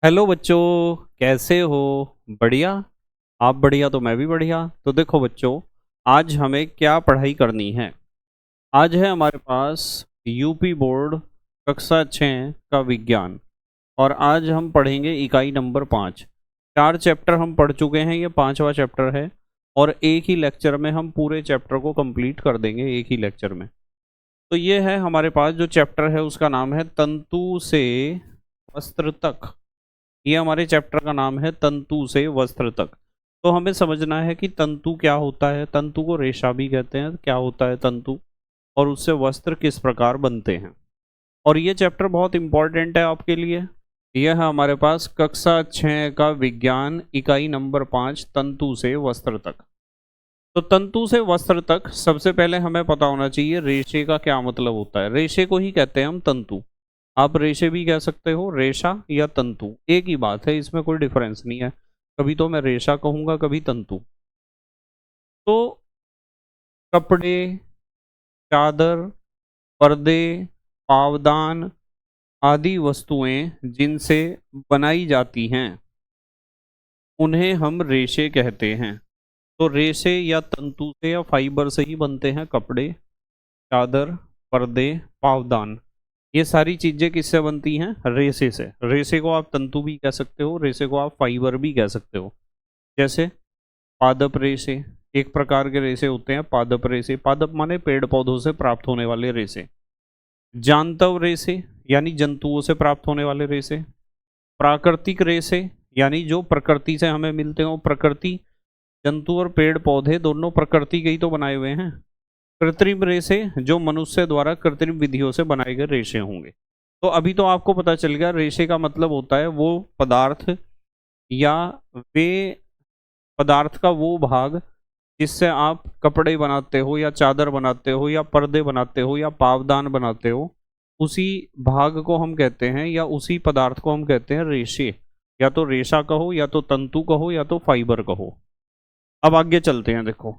Hello बच्चों, कैसे हो? बढ़िया। आप बढ़िया तो मैं भी बढ़िया। तो देखो बच्चों, आज हमें क्या पढ़ाई करनी है। आज है हमारे पास यूपी बोर्ड कक्षा 6 का विज्ञान। और आज हम पढ़ेंगे इकाई नंबर 5। 4 चैप्टर हम पढ़ चुके हैं, ये 5वां चैप्टर है। और एक ही लेक्चर में हम पूरे चैप्टर को कंप्लीट कर देंगे, एक ही लेक्चर में। तो ये है हमारे पास जो चैप्टर है, उसका नाम है तंतु से वस्त्र तक। ये हमारे चैप्टर का नाम है तंतु से वस्त्र तक। तो हमें समझना है कि तंतु क्या होता है। तंतु को रेशा भी कहते हैं। क्या होता है तंतु, और उससे वस्त्र किस प्रकार बनते हैं। और ये चैप्टर बहुत इंपॉर्टेंट है आपके लिए। यह है हमारे पास कक्षा 6 का विज्ञान, इकाई नंबर 5, तंतु से वस्त्र तक। तो तंतु से वस्त्र तक सबसे पहले हमें पता होना चाहिए रेशे का क्या मतलब होता है। रेशे को ही कहते हैं हम तंतु। आप रेशे भी कह सकते हो, रेशा या तंतु एक ही बात है, इसमें कोई डिफरेंस नहीं है। कभी तो मैं रेशा कहूंगा, कभी तंतु। तो कपड़े, चादर, पर्दे, पावदान आदि वस्तुएं जिनसे बनाई जाती हैं, उन्हें हम रेशे कहते हैं। तो रेशे या तंतु से या फाइबर से ही बनते हैं कपड़े, चादर, पर्दे, पावदान। ये सारी चीजें किससे बनती हैं? रेशे से। रेशे को आप तंतु भी कह सकते हो, रेशे को आप फाइबर भी कह सकते हो। जैसे पादप रेशे, एक प्रकार के रेशे होते हैं पादप रेशे। पादप माने पेड़ पौधों से प्राप्त होने वाले रेशे। जांतव रेशे यानी जंतुओं से प्राप्त होने वाले रेशे। प्राकृतिक रेशे यानी जो प्रकृति से हमें मिलते हो। प्रकृति, जंतु और पेड़ पौधे दोनों प्रकृति के ही तो बनाए हुए हैं। कृत्रिम रेशे, जो मनुष्य द्वारा कृत्रिम विधियों से बनाए गए रेशे होंगे। तो अभी तो आपको पता चल गया, रेशे का मतलब होता है वो पदार्थ या वे पदार्थ का वो भाग जिससे आप कपड़े बनाते हो या चादर बनाते हो या पर्दे बनाते हो या पावदान बनाते हो। उसी भाग को हम कहते हैं या उसी पदार्थ को हम कहते हैं रेशे। या तो रेशा कहो, या तो तंतु कहो, या तो फाइबर कहो। अब आगे चलते हैं। देखो,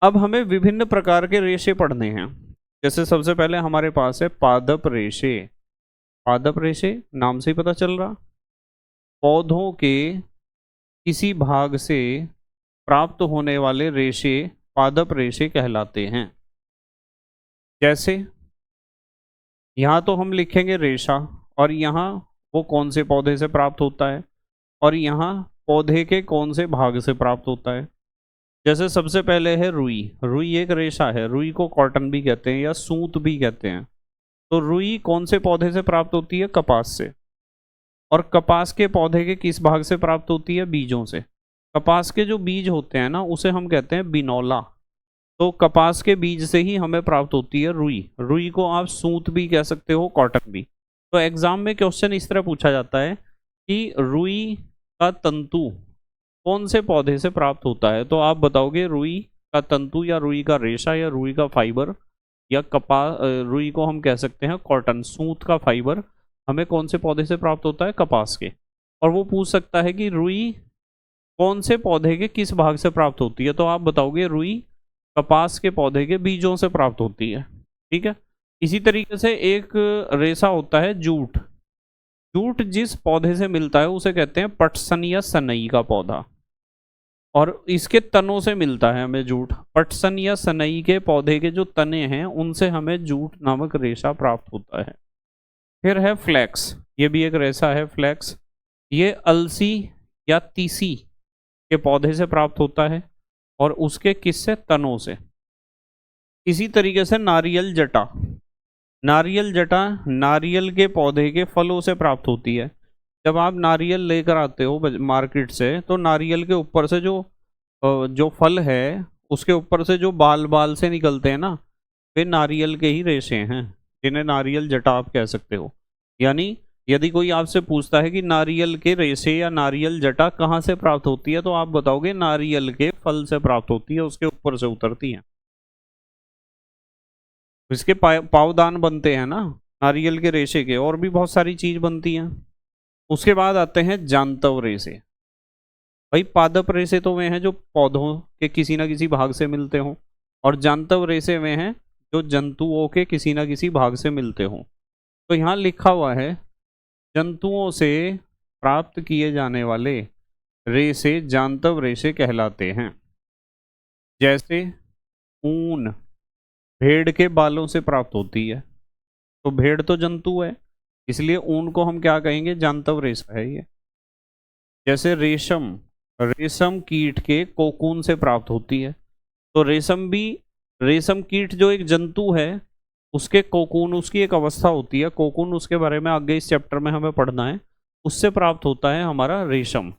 अब हमें विभिन्न प्रकार के रेशे पढ़ने हैं। जैसे सबसे पहले हमारे पास है पादप रेशे। पादप रेशे नाम से ही पता चल रहा, पौधों के किसी भाग से प्राप्त होने वाले रेशे पादप रेशे कहलाते हैं। जैसे यहाँ तो हम लिखेंगे रेशा, और यहाँ वो कौन से पौधे से प्राप्त होता है, और यहाँ पौधे के कौन से भाग से प्राप्त होता है। जैसे सबसे पहले है रुई। रुई एक रेशा है। रुई को कॉटन भी कहते हैं या सूत भी कहते हैं। तो रुई कौन से पौधे से प्राप्त होती है? कपास से। और कपास के पौधे के किस भाग से प्राप्त होती है? बीजों से। कपास के जो बीज होते हैं ना, उसे हम कहते हैं बिनौला। तो कपास के बीज से ही हमें प्राप्त होती है रुई। रुई को आप सूत भी कह सकते हो, कॉटन भी। तो एग्जाम में क्वेश्चन इस तरह पूछा जाता है कि रुई का तंतु कौन से पौधे से प्राप्त होता है। तो आप बताओगे रुई का तंतु या रुई का रेशा या रुई का फाइबर या कपास। रुई को हम कह सकते हैं कॉटन, सूत का फाइबर हमें कौन से पौधे से प्राप्त होता है? कपास के। और वो पूछ सकता है कि रुई कौन से पौधे के किस भाग से प्राप्त होती है। तो आप बताओगे रुई कपास के पौधे के बीजों से प्राप्त होती है। ठीक है। इसी तरीके से एक रेशा होता है जूट। जूट जिस पौधे से मिलता है उसे कहते हैं पटसन या सनई का पौधा। और इसके तनों से मिलता है हमें जूट। पटसन या सनई के पौधे के जो तने हैं, उनसे हमें जूट नामक रेशा प्राप्त होता है। फिर है फ्लैक्स। ये भी एक रेशा है, फ्लैक्स। ये अलसी या तीसी के पौधे से प्राप्त होता है, और उसके किससे? तनों से। इसी तरीके से नारियल जटा। नारियल जटा नारियल के पौधे के फलों से प्राप्त होती है। जब आप नारियल लेकर आते हो मार्केट से, तो नारियल के ऊपर से जो फल है, उसके ऊपर से जो बाल बाल से निकलते हैं ना, वे नारियल के ही रेशे हैं, जिन्हें नारियल जटा आप कह सकते हो। यानी यदि कोई आपसे पूछता है कि नारियल के रेशे या नारियल जटा कहाँ से प्राप्त होती है, तो आप बताओगे नारियल के फल से प्राप्त होती है, उसके ऊपर से उतरती है। इसके पावदान बनते हैं ना नारियल के रेशे के, और भी बहुत सारी चीज बनती हैं। उसके बाद आते हैं जांतव रेशे। भाई पादप रेशे तो वे हैं जो पौधों के किसी ना किसी भाग से मिलते हों, और जांतव रेशे वे हैं जो जंतुओं के किसी ना किसी भाग से मिलते हों। तो यहाँ लिखा हुआ है जंतुओं से प्राप्त किए जाने वाले रेशे जांतव रेशे कहलाते हैं। जैसे ऊन भेड़ के बालों से प्राप्त होती है, तो भेड़ तो जंतु है, इसलिए ऊन को हम क्या कहेंगे, जांतव रेशा है ये। जैसे रेशम, रेशम कीट के कोकून से प्राप्त होती है, तो रेशम भी, रेशम कीट जो एक जंतु है, उसके कोकून, उसकी एक अवस्था होती है कोकून, उसके बारे में आगे इस चैप्टर में हमें पढ़ना है, उससे प्राप्त होता है हमारा रेशम।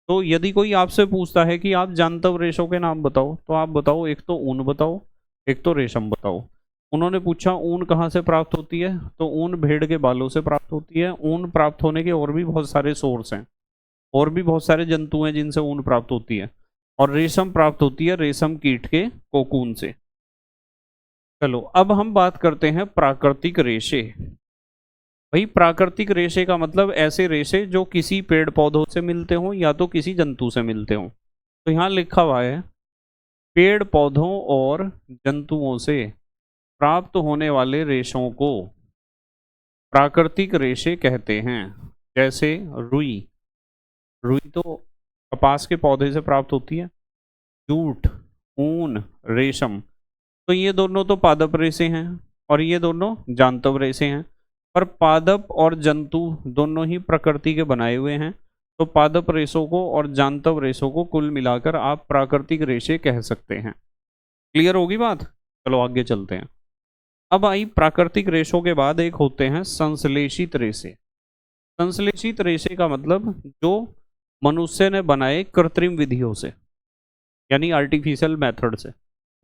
तो यदि कोई आपसे पूछता है कि आप जांतव रेशों के नाम बताओ, तो आप बताओ, एक तो ऊन बताओ, एक तो रेशम बताओ। उन्होंने पूछा ऊन कहाँ से प्राप्त होती है, तो ऊन भेड़ के बालों से प्राप्त होती है। ऊन प्राप्त होने के और भी बहुत सारे सोर्स हैं, और भी बहुत सारे जंतु हैं जिनसे ऊन प्राप्त होती है। और रेशम प्राप्त होती है रेशम कीट के कोकून से। चलो अब हम बात करते हैं प्राकृतिक रेशे। भाई प्राकृतिक रेशे का मतलब ऐसे रेशे जो किसी पेड़ पौधों से मिलते हों या तो किसी जंतु से मिलते हों। तो यहाँ लिखा हुआ है पेड़ पौधों और जंतुओं से प्राप्त होने वाले रेशों को प्राकृतिक रेशे कहते हैं। जैसे रुई, रुई तो कपास के पौधे से प्राप्त होती है। जूट, ऊन, रेशम, तो ये दोनों तो पादप रेशे हैं और ये दोनों जांतव रेशे हैं। पर पादप और जंतु दोनों ही प्रकृति के बनाए हुए हैं, तो पादप रेशों को और जांतव रेशों को कुल मिलाकर आप प्राकृतिक रेशे कह सकते हैं। क्लियर होगी बात? चलो आगे चलते हैं। अब आई प्राकृतिक रेशों के बाद एक होते हैं संश्लेषित रेशे। संश्लेषित रेशे का मतलब जो मनुष्य ने बनाए कृत्रिम विधियों से, यानी आर्टिफिशियल मेथड से।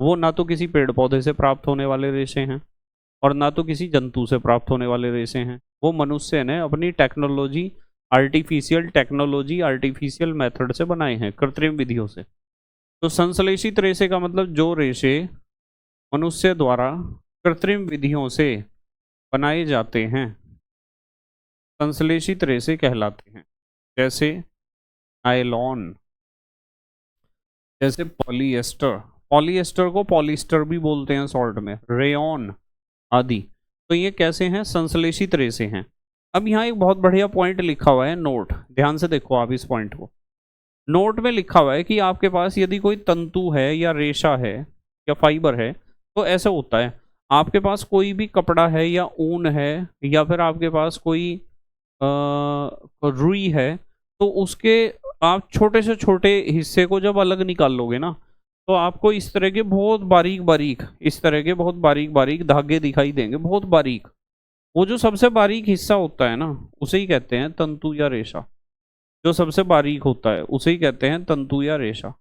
वो ना तो किसी पेड़ पौधे से प्राप्त होने वाले रेशे हैं और ना तो किसी जंतु से प्राप्त होने वाले रेशे हैं। वो मनुष्य ने अपनी technology, artificial technology, artificial method से बनाए हैं, कृत्रिम विधियों से। तो संश्लेषित रेशे का मतलब जो रेशे मनुष्य द्वारा कृत्रिम विधियों से बनाए जाते हैं, संश्लेषित रेशे कहलाते हैं। जैसे नायलॉन, जैसे पॉलिएस्टर, पॉलिएस्टर को पॉलिस्टर भी बोलते हैं शॉर्ट में, रेयॉन आदि। तो ये कैसे हैं, संश्लेषित रेशे हैं। अब यहाँ एक बहुत बढ़िया पॉइंट लिखा हुआ है, नोट, ध्यान से देखो आप इस पॉइंट को। नोट में लिखा हुआ है कि आपके पास यदि कोई तंतु है या रेशा है या फाइबर है, तो ऐसा होता है, आपके पास कोई भी कपड़ा है या ऊन है या फिर आपके पास कोई रुई है, तो उसके आप छोटे से छोटे हिस्से को जब अलग निकाल लोगे ना, तो आपको इस तरह के बहुत बारीक बारीक, इस तरह के बहुत बारीक बारीक धागे दिखाई देंगे, बहुत बारीक। वो जो सबसे बारीक हिस्सा होता है ना, उसे ही कहते हैं तंतु या रेशा। जो सबसे बारीक होता है उसे ही कहते हैं तंतु या रेशा।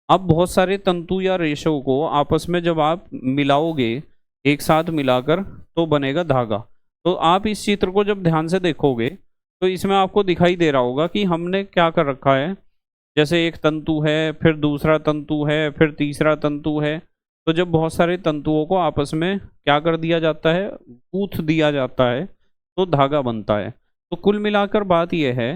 अब बहुत सारे तंतु या रेशों को आपस में जब आप मिलाओगे, एक साथ मिलाकर, तो बनेगा धागा। तो आप इस चित्र को जब ध्यान से देखोगे तो इसमें आपको दिखाई दे रहा होगा कि हमने क्या कर रखा है। जैसे एक तंतु है, फिर दूसरा तंतु है, फिर तीसरा तंतु है। तो जब बहुत सारे तंतुओं को आपस में क्या कर दिया जाता है, गूंथ दिया जाता है, तो धागा बनता है। तो कुल मिलाकर बात यह है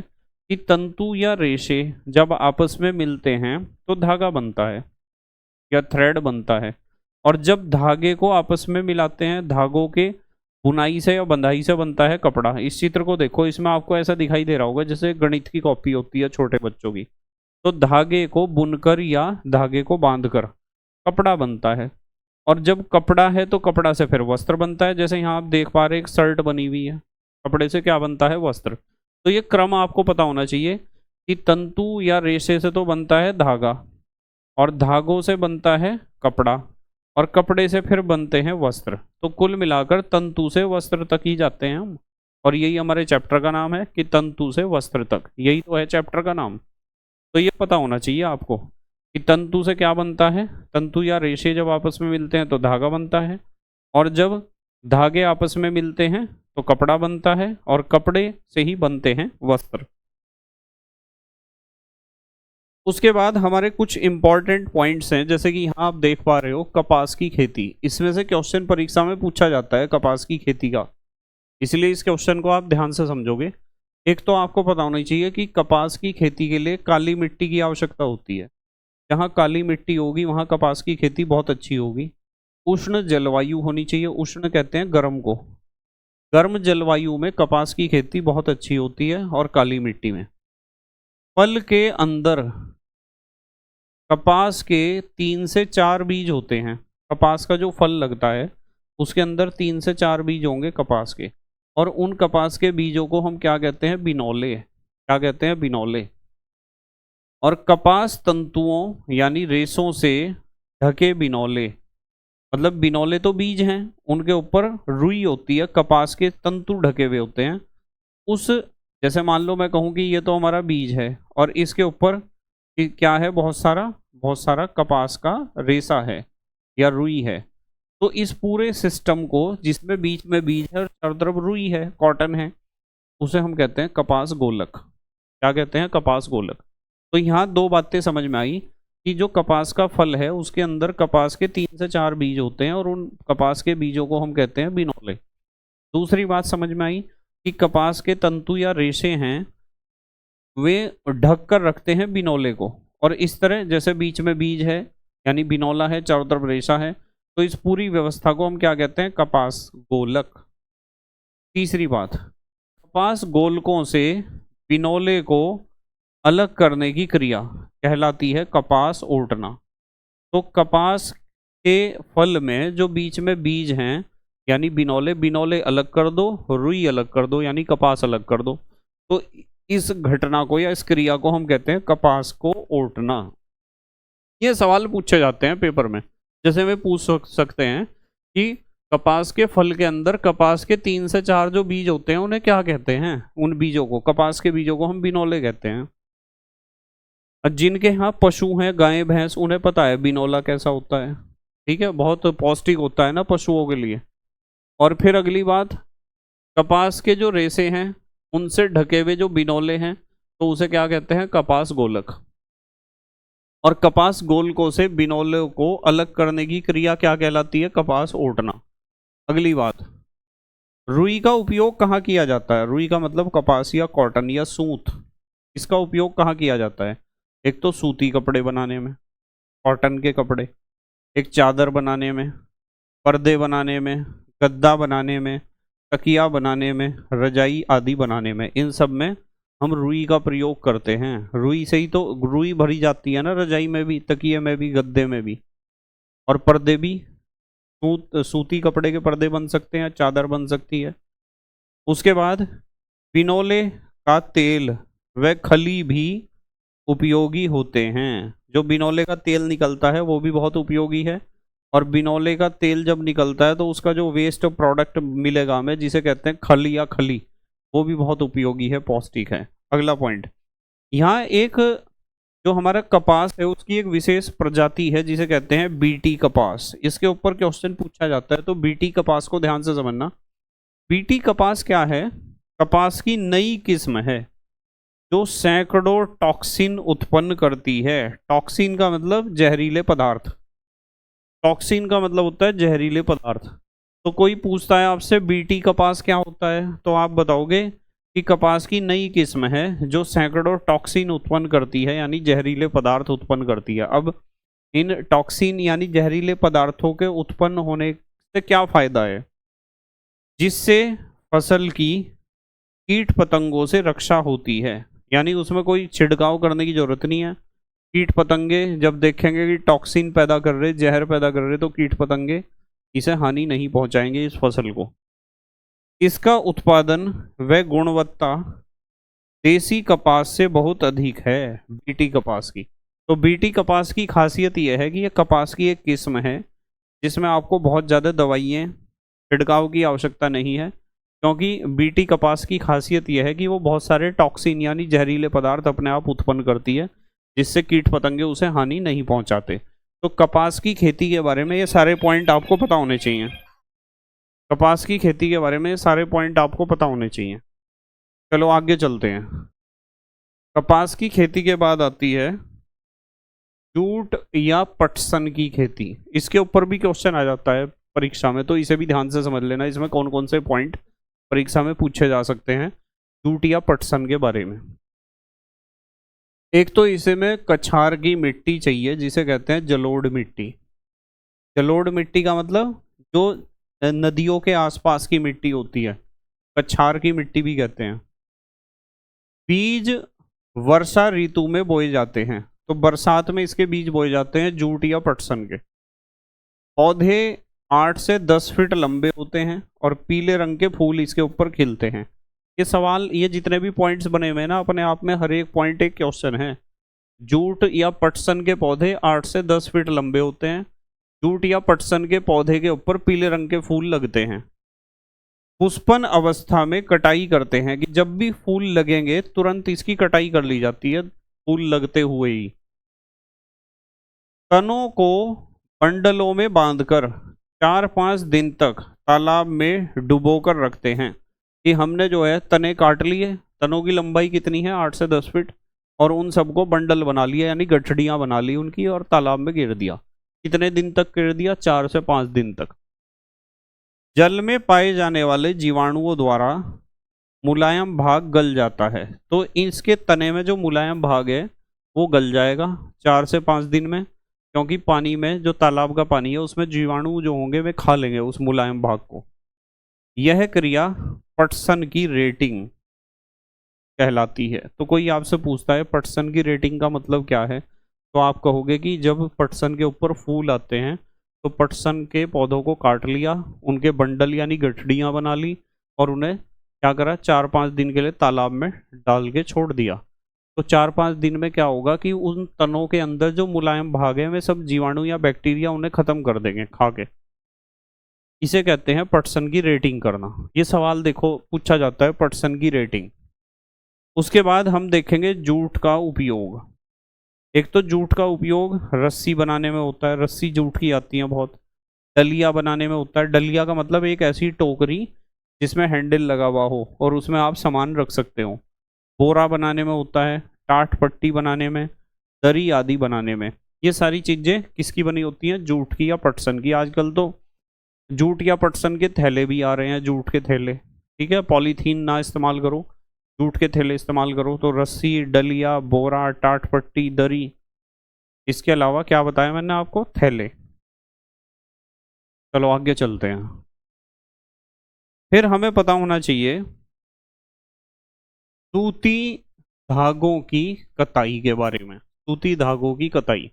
कि तंतु या रेशे जब आपस में मिलते हैं तो धागा बनता है या थ्रेड बनता है। और जब धागे को आपस में मिलाते हैं, धागों के बुनाई से या बंधाई से बनता है कपड़ा। इस चित्र को देखो, इसमें आपको ऐसा दिखाई दे रहा होगा जैसे गणित की कॉपी होती है छोटे बच्चों की। तो धागे को बुनकर या धागे को बांधकर कपड़ा बनता है। और जब कपड़ा है तो कपड़ा से फिर वस्त्र बनता है। जैसे यहाँ आप देख पा रहे, एक शर्ट बनी हुई है, कपड़े से क्या बनता है, वस्त्र। तो ये क्रम आपको पता होना चाहिए कि तंतु या रेशे से तो बनता है धागा, और धागों से बनता है कपड़ा, और कपड़े से फिर बनते हैं वस्त्र। तो कुल मिलाकर तंतु से वस्त्र तक ही जाते हैं हम, और यही हमारे चैप्टर का नाम है कि तंतु से वस्त्र तक, यही तो है चैप्टर का नाम। तो ये पता होना चाहिए आपको कि तंतु से क्या बनता है। तंतु या रेशे जब आपस में मिलते हैं तो धागा बनता है, और जब धागे आपस में मिलते हैं तो कपड़ा बनता है, और कपड़े से ही बनते हैं वस्त्र। उसके बाद हमारे कुछ इंपॉर्टेंट पॉइंट्स हैं, जैसे कि यहाँ आप देख पा रहे हो कपास की खेती। इसमें से क्वेश्चन परीक्षा में पूछा जाता है कपास की खेती का, इसलिए इस क्वेश्चन को आप ध्यान से समझोगे। एक तो आपको पता होना चाहिए कि कपास की खेती के लिए काली मिट्टी की आवश्यकता होती है। जहाँ काली मिट्टी होगी वहाँ कपास की खेती बहुत अच्छी होगी। उष्ण जलवायु होनी चाहिए, उष्ण कहते हैं गर्म को। गर्म जलवायु में कपास की खेती बहुत अच्छी होती है, और काली मिट्टी में। फल के अंदर कपास के 3 से 4 बीज होते हैं। कपास का जो फल लगता है उसके अंदर 3 से 4 बीज होंगे कपास के, और उन कपास के बीजों को हम क्या कहते हैं? बिनौले। क्या कहते हैं? बिनौले। और कपास तंतुओं यानी रेशों से ढके बिनौले, मतलब बिनौले तो बीज हैं, उनके ऊपर रुई होती है, कपास के तंतु ढके हुए होते हैं। उस जैसे मान लो मैं कहूँ कि ये तो हमारा बीज है और इसके ऊपर क्या है? बहुत सारा कपास का रेशा है या रुई है। तो इस पूरे सिस्टम को, जिसमें बीच में बीज है और चारों तरफ रुई है, कॉटन है, उसे हम कहते हैं कपास गोलक। क्या कहते हैं? कपास गोलक। तो यहाँ दो बातें समझ में आई कि जो कपास का फल है उसके अंदर कपास के 3 से 4 बीज होते हैं और उन कपास के बीजों को हम कहते हैं बिनौले। दूसरी बात समझ में आई कि कपास के तंतु या रेशे हैं वे ढक कर रखते हैं बिनौले को, और इस तरह जैसे बीच में बीज है यानी बिनौला है, चारों तरफ रेशा है, तो इस पूरी व्यवस्था को हम क्या कहते हैं? कपास गोलक। तीसरी बात, कपास गोलकों से बिनौले को अलग करने की क्रिया कहलाती है कपास ओटना। तो कपास के फल में जो बीच में बीज हैं यानी बिनौले, बिनौले अलग कर दो, रुई अलग कर दो, यानी कपास अलग कर दो। तो इस घटना को या इस क्रिया को हम कहते हैं कपास को ओटना। ये सवाल पूछे जाते हैं पेपर में। जैसे वे पूछ सकते हैं कि कपास के फल के अंदर कपास के 3 से 4 जो बीज होते हैं उन्हें क्या कहते हैं? उन बीजों को, कपास के बीजों को हम बिनौले कहते हैं। और जिनके यहाँ पशु हैं, गाय भैंस, उन्हें पता है बिनौला कैसा होता है। ठीक है, बहुत पौष्टिक होता है ना पशुओं के लिए। और फिर अगली बात, कपास के जो रेशे हैं उनसे ढके हुए जो बिनौले हैं तो उसे क्या कहते हैं? कपास गोलक। और कपास गोलकों से बिनौले को अलग करने की क्रिया क्या कहलाती है? कपास ओटना। अगली बात, रुई का उपयोग कहाँ किया जाता है? रुई का मतलब कपास या कॉटन या सूत। इसका उपयोग कहाँ किया जाता है? एक तो सूती कपड़े बनाने में, कॉटन के कपड़े, एक चादर बनाने में, पर्दे बनाने में, गद्दा बनाने में, तकिया बनाने में, रजाई आदि बनाने में, इन सब में हम रुई का प्रयोग करते हैं। रुई से ही तो रुई भरी जाती है ना, रजाई में भी, तकिए में भी, गद्दे में भी। और पर्दे भी सूती कपड़े के पर्दे बन सकते हैं, चादर बन सकती है। उसके बाद बिनौले का तेल व खली भी उपयोगी होते हैं। जो बिनौले का तेल निकलता है वो भी बहुत उपयोगी है, और बिनौले का तेल जब निकलता है तो उसका जो वेस्ट प्रोडक्ट मिलेगा हमें, जिसे कहते हैं खल या खली, वो भी बहुत उपयोगी है, पौष्टिक है। अगला पॉइंट, यहाँ एक जो हमारा कपास है उसकी एक विशेष प्रजाति है जिसे कहते हैं बीटी कपास। इसके ऊपर क्वेश्चन पूछा जाता है, तो बीटी कपास को ध्यान से समझना। बीटी कपास क्या है? कपास की नई किस्म है जो सैकड़ों टॉक्सिन उत्पन्न करती है। टॉक्सिन का मतलब जहरीले पदार्थ। टॉक्सिन का मतलब होता है जहरीले पदार्थ। तो कोई पूछता है आपसे बीटी कपास क्या होता है, तो आप बताओगे कि कपास की नई किस्म है जो सैकड़ों टॉक्सिन उत्पन्न करती है, यानी जहरीले पदार्थ उत्पन्न करती है। अब इन टॉक्सिन यानी जहरीले पदार्थों के उत्पन्न होने से क्या फायदा है? जिससे फसल की कीट पतंगों से रक्षा होती है, यानी उसमें कोई छिड़काव करने की जरूरत नहीं है। कीट पतंगे जब देखेंगे कि टॉक्सिन पैदा कर रहे, जहर पैदा कर रहे, तो कीट पतंगे इसे हानि नहीं पहुंचाएंगे इस फसल को। इसका उत्पादन व गुणवत्ता देसी कपास से बहुत अधिक है, बीटी कपास की। तो बीटी कपास की खासियत यह है कि यह कपास की एक किस्म है जिसमें आपको बहुत ज़्यादा दवाइयाँ छिड़काव की आवश्यकता नहीं है, क्योंकि बीटी कपास की खासियत यह है कि वो बहुत सारे टॉक्सिन यानी जहरीले पदार्थ अपने आप उत्पन्न करती है, जिससे कीट पतंगे उसे हानि नहीं पहुंचाते। तो कपास की खेती के बारे में ये सारे पॉइंट आपको पता होने चाहिए। कपास की खेती के बारे में ये सारे पॉइंट आपको पता होने चाहिए। चलो आगे चलते हैं। कपास की खेती के बाद आती है जूट या पटसन की खेती। इसके ऊपर भी क्वेश्चन आ जाता है परीक्षा में, तो इसे भी ध्यान से समझ लेना। इसमें कौन कौन से पॉइंट परीक्षा में पूछे जा सकते हैं जूट या पटसन के बारे में। एक तो इसे में कछार की मिट्टी चाहिए जिसे कहते हैं जलोढ़ मिट्टी। जलोढ़ मिट्टी का मतलब जो नदियों के आसपास की मिट्टी होती है, कछार की मिट्टी भी कहते हैं। बीज वर्षा ऋतु में बोए जाते हैं। तो बरसात में इसके बीज बोए जाते हैं, जूट या पटसन के। पौधे 8 से 10 फीट लंबे होते हैं और पीले रंग के फूल इसके ऊपर खिलते हैं। ये सवाल, ये जितने भी पॉइंट्स बने हुए हैं ना, अपने आप में हर एक पॉइंट एक क्वेश्चन है। जूट या पटसन के पौधे 8 से 10 फीट लंबे होते हैं। जूट या पटसन के पौधे के ऊपर पीले रंग के फूल लगते हैं। पुष्पन अवस्था में कटाई करते हैं, कि जब भी फूल लगेंगे तुरंत इसकी कटाई कर ली जाती है, फूल लगते हुए ही। तनों को बंडलों में बांधकर 4-5 दिन तक तालाब में डुबोकर रखते हैं। कि हमने जो है तने काट लिए, तनों की लंबाई कितनी है, 8 से 10 फीट, और उन सबको बंडल बना लिया, यानी गठड़ियां बना ली उनकी, और तालाब में गिर दिया। कितने दिन तक गिर दिया, 4 से 5 दिन तक। जल में पाए जाने वाले जीवाणुओं द्वारा मुलायम भाग गल जाता है। तो इसके तने में जो मुलायम भाग है वो गल जाएगा 4 से 5 दिन में, क्योंकि पानी में, जो तालाब का पानी है उसमें जीवाणु जो होंगे वे खा लेंगे उस मुलायम भाग को। यह क्रिया पटसन की रेटिंग कहलाती है। तो कोई आपसे पूछता है पटसन की रेटिंग का मतलब क्या है, तो आप कहोगे कि जब पटसन के ऊपर फूल आते हैं तो पटसन के पौधों को काट लिया, उनके बंडल यानी गठड़ियाँ बना ली, और उन्हें क्या करा, 4-5 दिन के लिए तालाब में डाल के छोड़ दिया। तो 4-5 दिन में क्या होगा कि उन तनों के अंदर जो मुलायम भाग है वे सब जीवाणु या बैक्टीरिया उन्हें खत्म कर देंगे खा के। इसे कहते हैं पटसन की रेटिंग करना। ये सवाल देखो पूछा जाता है, पटसन की रेटिंग। उसके बाद हम देखेंगे जूट का उपयोग। एक तो जूट का उपयोग रस्सी बनाने में होता है, रस्सी जूट की आती है बहुत। डलिया बनाने में होता है, डलिया का मतलब एक ऐसी टोकरी जिसमें हैंडल लगा हुआ हो और उसमें आप सामान रख सकते हो। बोरा बनाने में होता है, टाट पट्टी बनाने में, दरी आदि बनाने में। ये सारी चीजें किसकी बनी होती हैं, जूट की या पटसन की। आजकल तो जूट या पटसन के थैले भी आ रहे हैं, जूट के थैले। ठीक है, पॉलीथीन ना इस्तेमाल करो, जूट के थैले इस्तेमाल करो। तो रस्सी, डलिया, बोरा, टाट पट्टी, दरी, इसके अलावा क्या बताया मैंने आपको, थैले। चलो आगे चलते हैं। फिर हमें पता होना चाहिए सूती धागों की कताई के बारे में। सूती धागों की कताई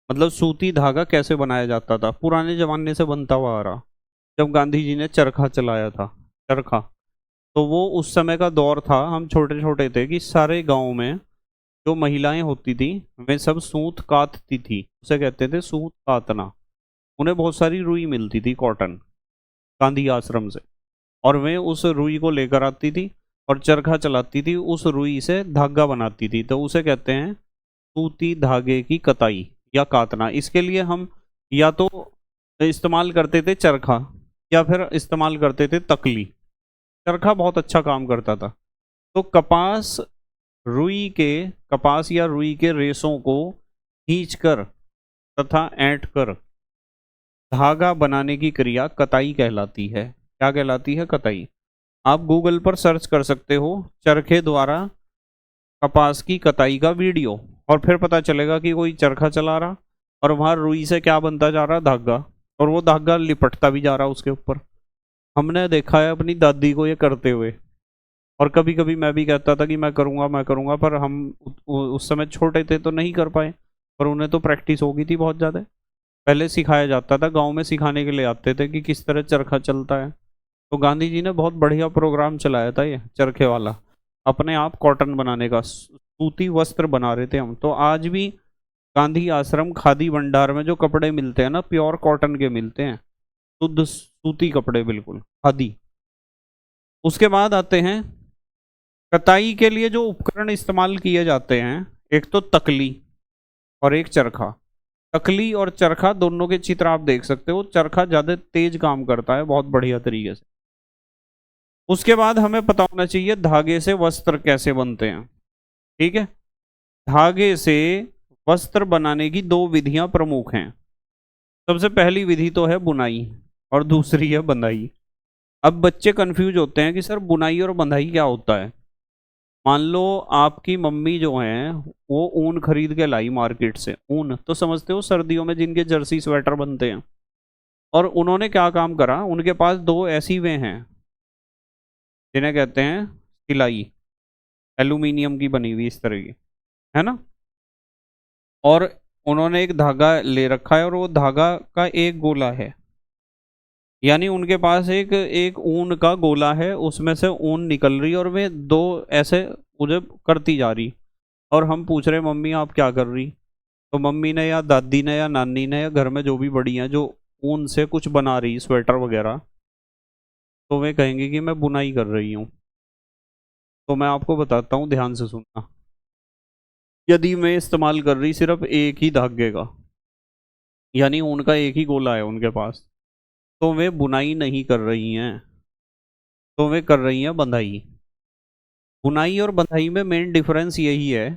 मतलब सूती धागा कैसे बनाया जाता था, पुराने जमाने से बनता हुआ आ रहा। जब गांधी जी ने चरखा चलाया था, चरखा, तो वो उस समय का दौर था, हम छोटे छोटे थे, कि सारे गांव में जो महिलाएं होती थी वे सब सूत कातती थी, उसे कहते थे सूत कातना। उन्हें बहुत सारी रुई मिलती थी, कॉटन, गांधी आश्रम से, और वे उस रुई को लेकर आती थी और चरखा चलाती थी, उस रुई से धागा बनाती थी। तो उसे कहते हैं सूती धागे की कताई या कातना। इसके लिए हम या तो इस्तेमाल करते थे चरखा, या फिर इस्तेमाल करते थे तकली। चरखा बहुत अच्छा काम करता था। तो कपास या रुई के रेशों को खींचकर तथा ऐंठ कर धागा बनाने की क्रिया कताई कहलाती है। क्या कहलाती है, कताई। आप गूगल पर सर्च कर सकते हो चरखे द्वारा कपास की कताई का वीडियो, और फिर पता चलेगा कि कोई चरखा चला रहा और वहां रुई से क्या बनता जा रहा, धागा, और वो धागा लिपटता भी जा रहा उसके ऊपर। हमने देखा है अपनी दादी को ये करते हुए, और कभी कभी मैं भी कहता था कि मैं करूंगा मैं करूंगा, पर हम उस समय छोटे थे तो नहीं कर पाए। पर उन्हें तो प्रैक्टिस हो गई थी बहुत ज़्यादा। पहले सिखाया जाता था, गांव में सिखाने के लिए आते थे कि किस तरह चरखा चलता है। तो गांधी जी ने बहुत बढ़िया प्रोग्राम चलाया था ये चरखे वाला, अपने आप कॉटन बनाने का, सूती वस्त्र बना रहे थे हम। तो आज भी गांधी आश्रम खादी भंडार में जो कपड़े मिलते हैं ना, प्योर कॉटन के मिलते हैं, शुद्ध सूती कपड़े, बिल्कुल खादी। उसके बाद आते हैं कताई के लिए जो उपकरण इस्तेमाल किए जाते हैं, एक तो तकली और एक चरखा। तकली और चरखा दोनों के चित्र आप देख सकते हो। चरखा ज्यादा तेज काम करता है, बहुत बढ़िया तरीके से। उसके बाद हमें पता होना चाहिए धागे से वस्त्र कैसे बनते हैं। ठीक है, धागे से वस्त्र बनाने की दो विधियां प्रमुख हैं। सबसे पहली विधि तो है बुनाई और दूसरी है बंधाई। अब बच्चे कंफ्यूज होते हैं कि सर बुनाई और बंधाई क्या होता है। मान लो आपकी मम्मी जो है वो ऊन खरीद के लाई मार्केट से, ऊन तो समझते हो सर्दियों में जिनके जर्सी स्वेटर बनते हैं, और उन्होंने क्या काम करा, उनके पास दो ऐसी वे हैं जिन्हें कहते हैं सिलाई। एल्यूमिनियम की बनी हुई इस तरह की, है ना। और उन्होंने एक धागा ले रखा है और वो धागा का एक गोला है, यानी उनके पास एक एक ऊन का गोला है, उसमें से ऊन निकल रही और वे दो ऐसे उधर करती जा रही। और हम पूछ रहे मम्मी आप क्या कर रही, तो मम्मी ने या दादी ने या नानी ने या घर में जो भी बड़ी हैं जो ऊन से कुछ बना रही स्वेटर वगैरह, तो वे कहेंगे कि मैं बुनाई कर रही हूँ। तो मैं आपको बताता हूँ, ध्यान से सुनना। यदि मैं इस्तेमाल कर रही सिर्फ एक ही धागे का, यानी उनका एक ही गोला है उनके पास, तो वे बुनाई नहीं कर रही हैं, तो वे कर रही हैं बंधाई। बुनाई और बंधाई में मेन डिफरेंस यही है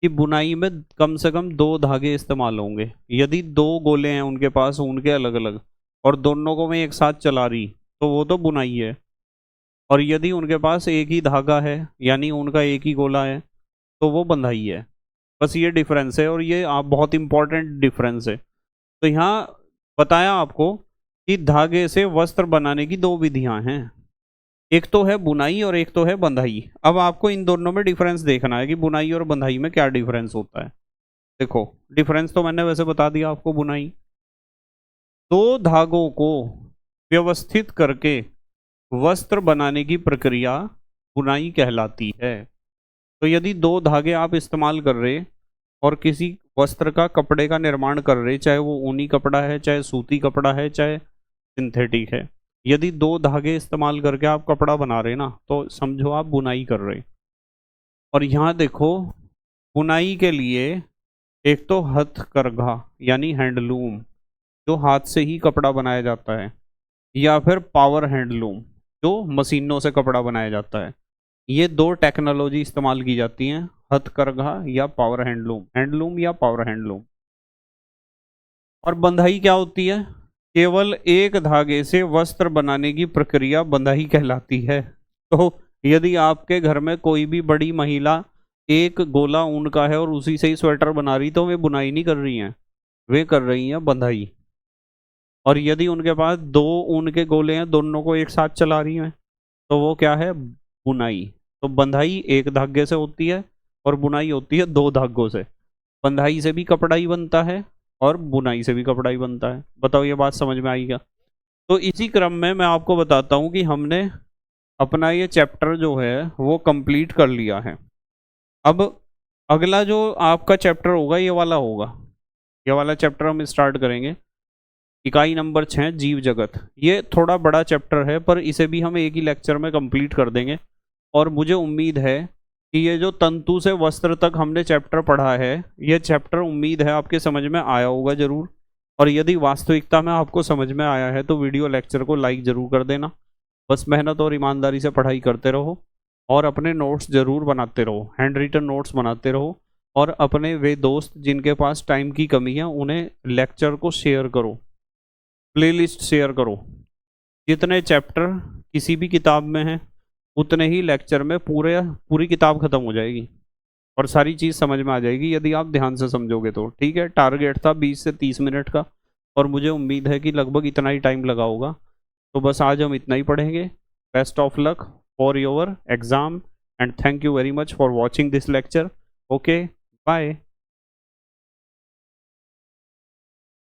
कि बुनाई में कम से कम दो धागे इस्तेमाल होंगे। यदि दो गोले हैं उनके पास ऊन के अलग अलग और दोनों को मैं एक साथ चला रही, तो वो तो बुनाई है। और यदि उनके पास एक ही धागा है, यानी उनका एक ही गोला है, तो वो बंधाई है। बस ये डिफरेंस है, और ये आप बहुत इंपॉर्टेंट डिफरेंस है। तो यहाँ बताया आपको कि धागे से वस्त्र बनाने की दो विधियां हैं, एक तो है बुनाई और एक तो है बंधाई। अब आपको इन दोनों में डिफरेंस देखना है कि बुनाई और बंधाई में क्या डिफरेंस होता है। देखो, डिफरेंस तो मैंने वैसे बता दिया आपको। बुनाई, दो धागों को व्यवस्थित करके वस्त्र बनाने की प्रक्रिया बुनाई कहलाती है। तो यदि दो धागे आप इस्तेमाल कर रहे और किसी वस्त्र का, कपड़े का निर्माण कर रहे, चाहे वो ऊनी कपड़ा है, चाहे सूती कपड़ा है, चाहे सिंथेटिक है, यदि दो धागे इस्तेमाल करके आप कपड़ा बना रहे ना, तो समझो आप बुनाई कर रहे। और यहाँ देखो, बुनाई के लिए एक तो हथकरघा यानी हैंडलूम, जो हाथ से ही कपड़ा बनाया जाता है, या फिर पावर हैंडलूम, जो मशीनों से कपड़ा बनाया जाता है। ये दो टेक्नोलॉजी इस्तेमाल की जाती हैं, हथकरघा या पावर हैंडलूम, हैंडलूम या पावर हैंडलूम। और बंधाई क्या होती है? केवल एक धागे से वस्त्र बनाने की प्रक्रिया बंधाई कहलाती है। तो यदि आपके घर में कोई भी बड़ी महिला एक गोला ऊन का है और उसी से ही स्वेटर बना रही, तो वे बुनाई नहीं कर रही हैं, वे कर रही हैं बंधाई। और यदि उनके पास दो ऊन के गोले हैं, दोनों को एक साथ चला रही हैं, तो वो क्या है? बुनाई। तो बंधाई एक धागे से होती है और बुनाई होती है दो धागों से। बंधाई से भी कपड़ा ही बनता है और बुनाई से भी कपड़ा ही बनता है। बताओ, ये बात समझ में आई क्या? तो इसी क्रम में मैं आपको बताता हूँ कि हमने अपना ये चैप्टर जो है वो कंप्लीट कर लिया है। अब अगला जो आपका चैप्टर होगा ये वाला होगा, ये वाला चैप्टर हम स्टार्ट करेंगे। इकाई नंबर 6, जीव जगत। ये थोड़ा बड़ा चैप्टर है, पर इसे भी हम एक ही लेक्चर में कंप्लीट कर देंगे। और मुझे उम्मीद है कि ये जो तंतु से वस्त्र तक हमने चैप्टर पढ़ा है, ये चैप्टर उम्मीद है आपके समझ में आया होगा जरूर। और यदि वास्तविकता में आपको समझ में आया है तो वीडियो लेक्चर को लाइक ज़रूर कर देना। बस मेहनत और ईमानदारी से पढ़ाई करते रहो और अपने नोट्स ज़रूर बनाते रहो, हैंड रिटन नोट्स बनाते रहो। और अपने वे दोस्त जिनके पास टाइम की कमी है उन्हें लेक्चर को शेयर करो, प्लेलिस्ट शेयर करो। जितने चैप्टर किसी भी किताब में हैं उतने ही लेक्चर में पूरी किताब खत्म हो जाएगी और सारी चीज़ समझ में आ जाएगी, यदि आप ध्यान से समझोगे तो। ठीक है, टारगेट था 20 से 30 मिनट का, और मुझे उम्मीद है कि लगभग इतना ही टाइम लगा होगा। तो बस आज हम इतना ही पढ़ेंगे। Best of luck for your exam and thank you very much for watching this lecture. Okay, bye.